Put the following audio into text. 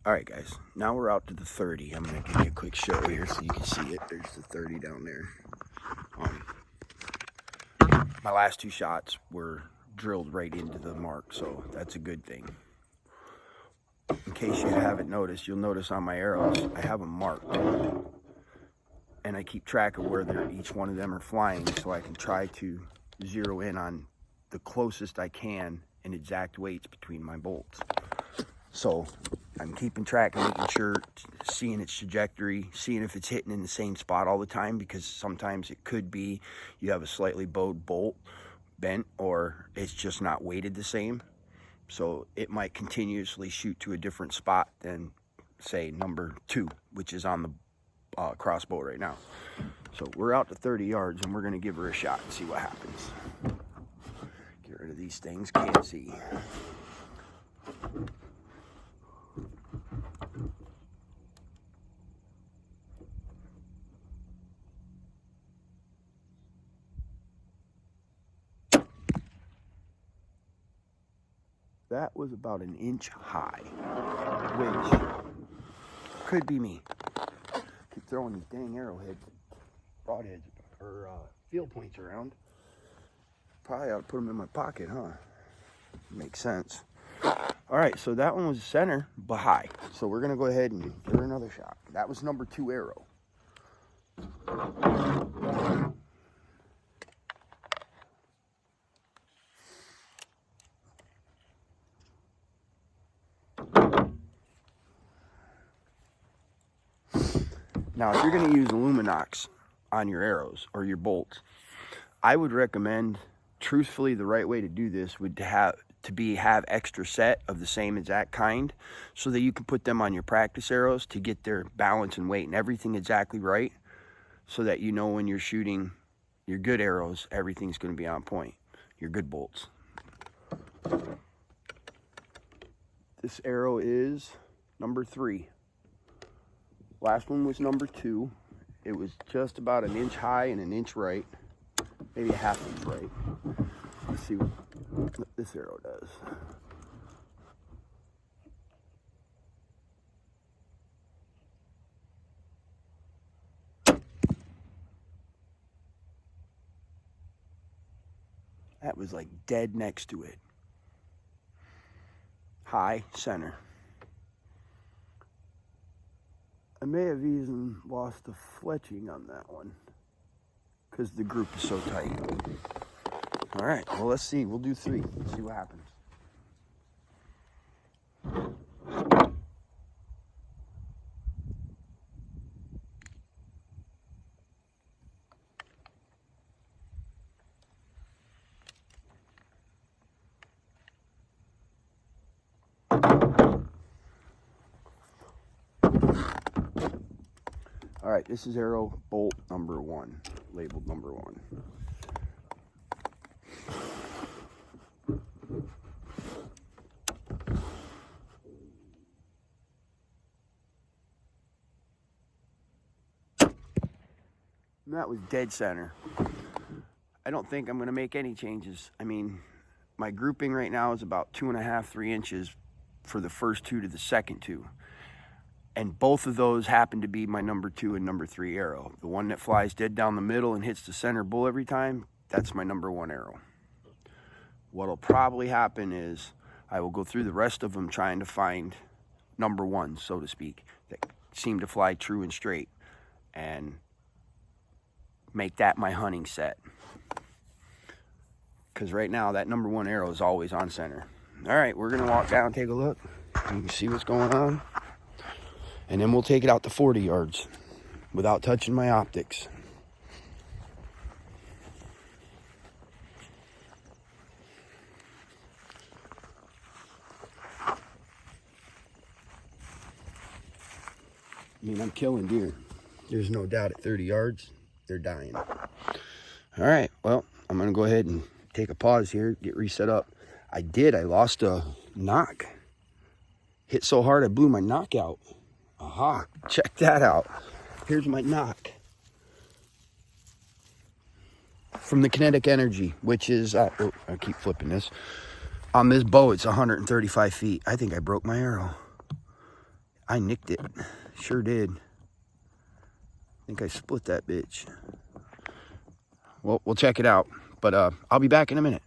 All right, guys, now we're out to the 30. I'm going to give you a quick show here so you can see it. There's the 30 down there. My last two shots were drilled right into the mark, so that's a good thing. In case you haven't noticed, you'll notice on my arrows, I have them marked. And I keep track of where each one of them are flying so I can try to zero in on the closest I can in exact weights between my bolts. So I'm keeping track and making sure, seeing its trajectory, seeing if it's hitting in the same spot all the time, because sometimes it could be you have a slightly bowed bolt bent or it's just not weighted the same. So it might continuously shoot to a different spot than, say, number 2, which is on the crossbow right now. So we're out to 30 yards and we're going to give her a shot and see what happens. Get rid of these things, can't see. That was about an inch high, which could be me. Keep throwing these dang arrowheads, broadheads, or field points around. Probably ought to put them in my pocket, huh? Makes sense. All right, so that one was center, but high. So we're gonna go ahead and give her another shot. That was number 2 arrow. Now, if you're gonna use Luminox on your arrows or your bolts, I would recommend, truthfully, the right way to do this would have extra set of the same exact kind so that you can put them on your practice arrows to get their balance and weight and everything exactly right, so that you know when you're shooting your good arrows, everything's going to be on point, your good bolts. This arrow is number 3. Last one was number 2. It was just about an inch high and an inch right, maybe a half inch right. Let's see what this arrow does. That was like dead next to it. High, center. I may have even lost the fletching on that one because the group is so tight. All right, well, let's see. We'll do 3. See what happens. All right, this is arrow bolt number 1, labeled number 1. And that was dead center. I don't think I'm going to make any changes. I mean, my grouping right now is about 2.5, 3 inches for the first 2 to the second 2. And both of those happen to be my number 2 and number 3 arrow. The one that flies dead down the middle and hits the center bull every time, that's my number 1 arrow. What'll probably happen is I will go through the rest of them trying to find number 1, so to speak, that seem to fly true and straight, and make that my hunting set. Because right now, that number 1 arrow is always on center. All right, we're going to walk down and take a look. You can see what's going on. And then we'll take it out to 40 yards without touching my optics. I mean, I'm killing deer. There's no doubt at 30 yards, they're dying. All right, well, I'm going to go ahead and take a pause here, get reset up. I lost a knock. Hit so hard I blew my knock out. Aha, check that out. Here's my knock from the Kinetic Energy, which is, I keep flipping this. On this bow, it's 135 feet. I think I broke my arrow. I nicked it. Sure did. I think I split that bitch. Well, we'll check it out. But I'll be back in a minute.